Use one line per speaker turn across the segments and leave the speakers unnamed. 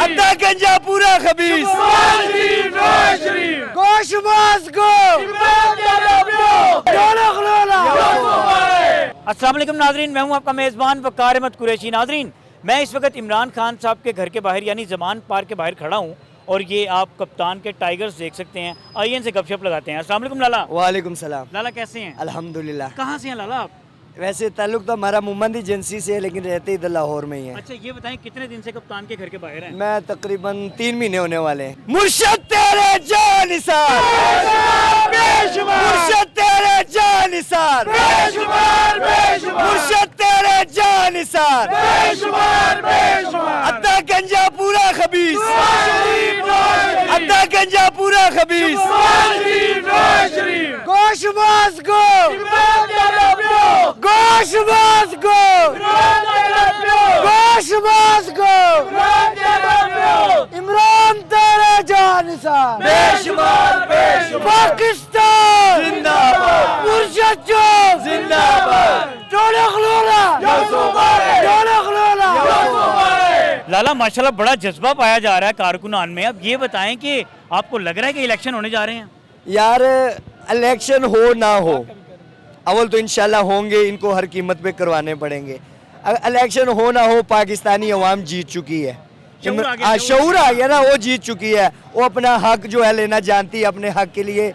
अद्दा गंजा पूरा खबीस गोश मास गो अस्सलाम वालेकुम नाजरीन, मैं हूं आपका मेज़बान वकार अहमद कुरैशी। नाजरीन, मैं इस वक्त इमरान खान साहब के घर के बाहर यानी ज़मान पार्क के बाहर खड़ा हूं और ये आप कप्तान के टाइगर्स देख सकते हैं। आइए इनसे गपशप लगाते हैं। अस्सलाम वालेकुम लाला।
वालेकुम सलाम।
लाला कैसे हैं?
अल्हम्दुलिल्लाह।
कहाँ से हैं लाला आप?
वैसे ताल्लुक तो हमारा मुमंद एजेंसी से है, लेकिन रहते इधर लाहौर में ही है।
अच्छा ये बताएं कितने दिन से कप्तान के घर के बाहर हैं?
मैं तकरीबन 3 महीने होने वाले हैं। मुर्शद तेरे जानिसार, मुर्शद तेरे जानिसार, मुर्शद तेरे जानिसार, अद्दा गंजा पूरा खबीस, अद्दा गंजा पूरा खबीस, गोश मास गो, गोश मास गो, गोश मास गो, इमरान तेरे जानिसार, पाकिस्तान जिंदाबाद, मुर्शद जो जिंदाबाद, टोले खलोला, टोले खलोला।
लाला माशाल्लाह बड़ा जज्बा पाया जा रहा है कारकुनान में। अब ये बताएं कि आपको लग रहा है कि इलेक्शन होने जा रहे हैं?
यार इलेक्शन हो ना हो, अव्वल तो इंशाल्लाह होंगे, इनको हर कीमत पे करवाने पड़ेंगे। इलेक्शन हो ना हो, पाकिस्तानी अवाम जीत चुकी है। शऊर आ गया ना, वो जीत चुकी है। वो अपना हक जो है लेना जानती है, अपने हक के लिए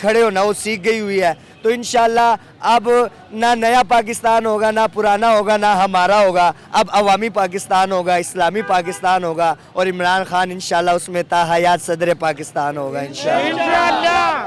खड़े होना वो सीख गई हुई है। तो इंशाल्लाह अब ना नया पाकिस्तान होगा, ना पुराना होगा, ना हमारा होगा। अब अवामी पाकिस्तान होगा, इस्लामी पाकिस्तान होगा और इमरान खान इंशाल्लाह उसमें ताहयात सदर पाकिस्तान होगा इंशाल्लाह।